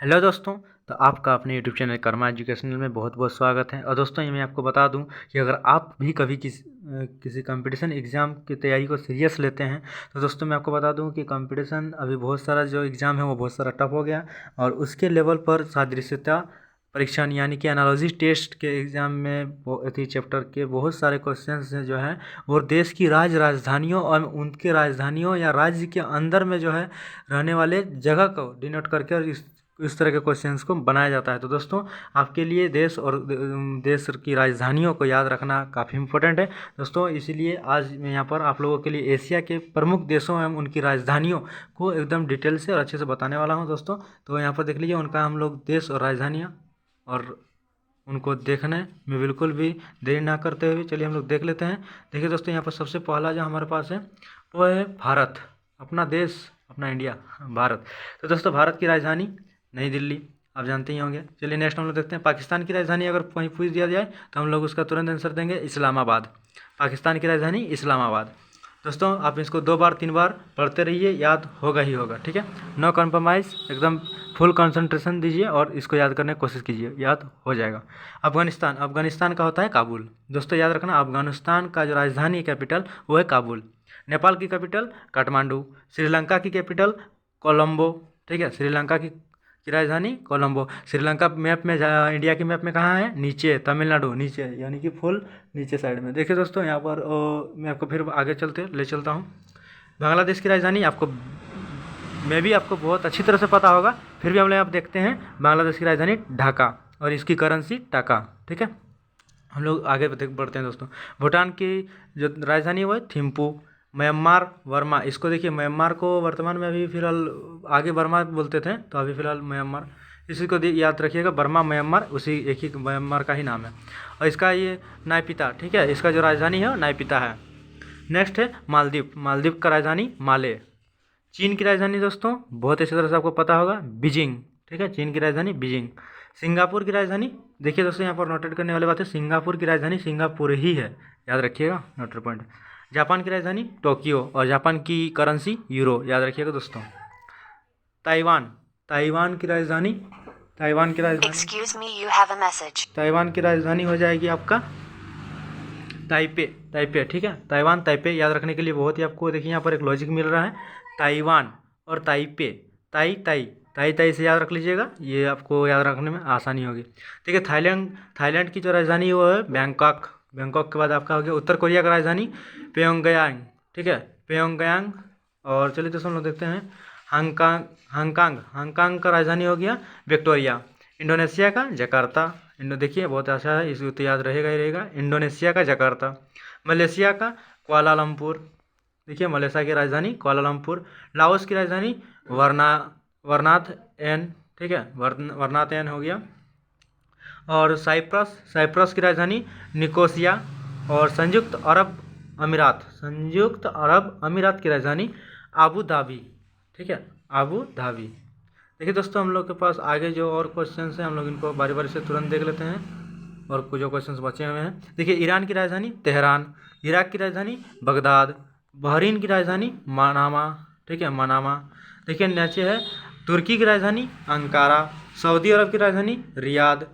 Hello दोस्तों। तो आपका अपने यूट्यूब चैनल कर्मा एजुकेशनल में बहुत बहुत स्वागत है। और दोस्तों, ये मैं आपको बता दूं कि अगर आप भी कभी किसी कंपटीशन एग्ज़ाम की तैयारी को सीरियस लेते हैं तो दोस्तों मैं आपको बता दूं कि कंपटीशन अभी बहुत सारा जो एग्ज़ाम है वो बहुत सारा टफ हो गया। और उसके लेवल पर सादृश्यता परीक्षण यानी कि एनालॉजी टेस्ट के एग्ज़ाम में इसी चैप्टर के बहुत सारे क्वेश्चंस हैं जो हैं वो देश की राजधानियों और उनके राजधानियों या राज्य के अंदर में जो है रहने वाले जगह को डिनोट करके और इस तरह के क्वेश्चंस को बनाया जाता है। तो दोस्तों, आपके लिए देश और देश की राजधानियों को याद रखना काफ़ी इम्पोर्टेंट है दोस्तों। इसीलिए आज मैं यहाँ पर आप लोगों के लिए एशिया के प्रमुख देशों एवं उनकी राजधानियों को एकदम डिटेल से और अच्छे से बताने वाला हूँ दोस्तों। तो यहाँ पर देख लीजिए उनका हम लोग देश और राजधानियाँ, और उनको देखने में बिल्कुल भी देरी ना करते हुए चलिए हम लोग देख लेते हैं। देखिए दोस्तों, यहाँ पर सबसे पहला जो हमारे पास है वो है भारत, अपना देश, अपना इंडिया, भारत। तो दोस्तों, भारत की राजधानी नई दिल्ली, आप जानते ही होंगे। चलिए नेक्स्ट हम लोग देखते हैं पाकिस्तान की राजधानी। अगर कहीं पूछ दिया जाए तो हम लोग उसका तुरंत आंसर देंगे इस्लामाबाद। पाकिस्तान की राजधानी इस्लामाबाद। दोस्तों, आप इसको 2 बार 3 बार पढ़ते रहिए, याद होगा ही होगा, ठीक है। नो कॉम्प्रोमाइज़, एकदम फुल कंसंट्रेशन दीजिए और इसको याद करने की कोशिश कीजिए, याद हो जाएगा। अफगानिस्तान, अफगानिस्तान का होता है काबुल। दोस्तों याद रखना, अफगानिस्तान का जो राजधानी कैपिटल वो है काबुल। नेपाल की कैपिटल काठमांडू। श्रीलंका की कैपिटल कोलंबो, ठीक है। श्रीलंका की राजधानी कोलंबो। श्रीलंका मैप में इंडिया की मैप में कहाँ है? नीचे, तमिलनाडु नीचे, यानी कि फुल नीचे साइड में। देखिए दोस्तों, यहाँ पर मैं आपको फिर आगे ले चलता हूँ। बांग्लादेश की राजधानी आपको मैं भी आपको बहुत अच्छी तरह से पता होगा, फिर भी हम लोग आप देखते हैं। बांग्लादेश की राजधानी ढाका और इसकी करेंसी टाका, ठीक है। हम लोग आगे बढ़ते हैं दोस्तों। भूटान की जो राजधानी है वो है थिम्पू। म्यांमार वर्मा, इसको देखिए, म्यांमार को वर्तमान में अभी फिलहाल, आगे वर्मा बोलते थे तो अभी फिलहाल म्यांमार, इसी को याद रखिएगा, बर्मा म्यांमार उसी एक ही म्यांमार का ही नाम है। और इसका ये नायपीता, ठीक है, इसका जो राजधानी है वो नायपीता है। नेक्स्ट है मालदीव, मालदीव का राजधानी माले। चीन की राजधानी दोस्तों बहुत अच्छी तरह से आपको पता होगा, बीजिंग, ठीक है, चीन की राजधानी बीजिंग। सिंगापुर की राजधानी, देखिए दोस्तों यहाँ पर नोटेट करने वाली बात है, सिंगापुर की राजधानी सिंगापुर ही है, याद रखिएगा, नोटेट पॉइंट। जापान की राजधानी टोक्यो और जापान की करेंसी यूरो, याद रखिएगा दोस्तों। ताइवान, ताइवान की राजधानी, ताइवान की राजधानी Excuse me, you have a message. Taiwan की राजधानी हो जाएगी आपका ताइपे, ताइपे, ठीक है, ताइवान ताइपे। याद रखने के लिए बहुत ही आपको देखिए यहाँ पर एक लॉजिक मिल रहा है, ताइवान और ताइपे, ताई ताई ताई ताई से याद रख लीजिएगा, ये आपको याद रखने में आसानी होगी। ठीक है, थाईलैंड, थाईलैंड की जो राजधानी है वो है बैंकॉक। बैंकॉक के बाद आपका हो गया उत्तर कोरिया का राजधानी प्योंगयांग, ठीक है, प्योंगयांग। और चलिए दोस्तों हम लोग देखते हैं हांगकांग, हांगकांग, हांगकांग का राजधानी हो गया विक्टोरिया। इंडोनेशिया का जकार्ता, देखिए बहुत अच्छा है, इसको तो याद रहेगा ही रहेगा, इंडोनेशिया का जकार्ता। मलेशिया का कुआलालंपुर, देखिए मलेशिया की राजधानी कुआलालंपुर। लाओस की राजधानी वर्नाथ एन, ठीक है, वर्नाथ एन हो गया। और साइप्रस, साइप्रस की राजधानी निकोसिया। और संयुक्त अरब अमीरात, संयुक्त अरब अमीरात की राजधानी आबू धाबी, ठीक है, आबू धाबी। देखिए दोस्तों, हम लोग के पास आगे जो और क्वेश्चंस हैं हम लोग इनको बारी बारी से तुरंत देख लेते हैं, और कुछ जो क्वेश्चंस बचे हुए हैं। देखिए, ईरान की राजधानी तेहरान, इराक की राजधानी बगदाद, बहरीन की राजधानी मनामा, ठीक है, मनामा। देखिए नीचे है तुर्की की राजधानी अंकारा, सऊदी अरब की राजधानी रियाद,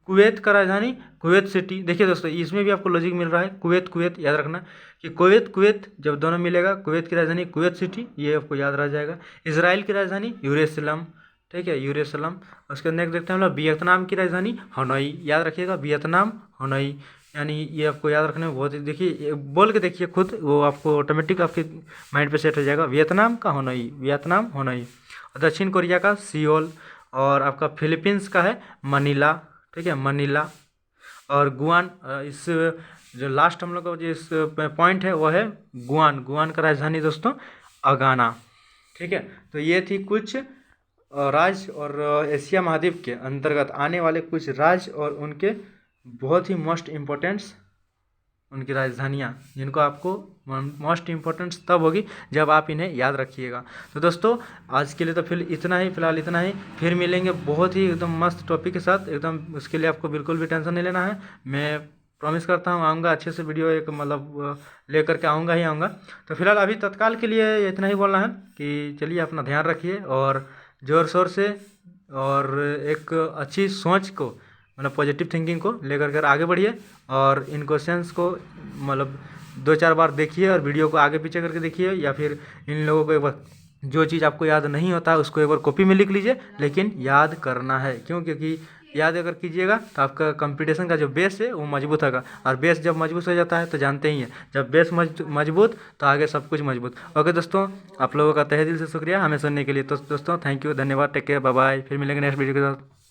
कुवैत का राजधानी कुवैत सिटी। देखिए दोस्तों, इसमें भी आपको लॉजिक मिल रहा है, कुवैत कुवैत, याद रखना कि कुवैत कुवैत जब दोनों मिलेगा, कुवैत की राजधानी कुवैत सिटी, ये आपको याद रह जाएगा। इसराइल की राजधानी यूरुशलेम, ठीक है, यूरुशलेम। उसके नेक्स्ट देखते हैं हम लोग वियतनाम की राजधानी हनोई, याद रखिएगा, वियतनाम हनोई, यानी ये आपको याद रखने में बहुत ही, देखिए बोल के देखिए खुद, वो आपको ऑटोमेटिक आपके माइंड पे सेट हो जाएगा, वियतनाम का हनोई, वियतनाम हनोई। दक्षिण कोरिया का सियोल। और आपका फिलीपींस का है मनीला, ठीक है, मनीला। और गुआन, इस जो लास्ट हम लोग का जो इस पॉइंट है वो है गुआन, गुआन का राजधानी दोस्तों अगाना, ठीक है। तो ये थी कुछ राज्य और एशिया महाद्वीप के अंतर्गत आने वाले कुछ राज्य और उनके बहुत ही मोस्ट इम्पोर्टेंट्स, उनकी राजधानियाँ, जिनको आपको मोस्ट इम्पोर्टेंस तब होगी जब आप इन्हें याद रखिएगा। तो दोस्तों आज के लिए तो फिलहाल इतना ही, फिर मिलेंगे बहुत ही एकदम मस्त टॉपिक के साथ एकदम। उसके लिए आपको बिल्कुल भी टेंशन नहीं लेना है, मैं प्रॉमिस करता हूँ आऊँगा अच्छे से, वीडियो एक मतलब लेकर के आऊँगा ही आऊँगा। तो फिलहाल अभी तत्काल के लिए इतना ही बोलना है कि चलिए अपना ध्यान रखिए और ज़ोर शोर से और एक अच्छी सोच को मतलब पॉजिटिव थिंकिंग को लेकर कर आगे बढ़िए। और इन क्वेश्चंस को मतलब 2-4 बार देखिए और वीडियो को आगे पीछे करके देखिए, या फिर इन लोगों को एक बार जो चीज़ आपको याद नहीं होता उसको एक बार कॉपी में लिख लीजिए, लेकिन याद करना है। क्यों? क्योंकि याद अगर कीजिएगा तो आपका कंपटीशन का जो बेस है वो मजबूत होगा, और बेस जब मजबूत हो जाता है तो जानते ही हैं, जब बेस मजबूत तो आगे सब कुछ मजबूत। ओके दोस्तों, आप लोगों का तहे दिल से शुक्रिया हमें सुनने के लिए। तो दोस्तों थैंक यू, धन्यवाद, टेक केयर, बाय बाय। फिर मिलेंगे नेक्स्ट वीडियो के साथ।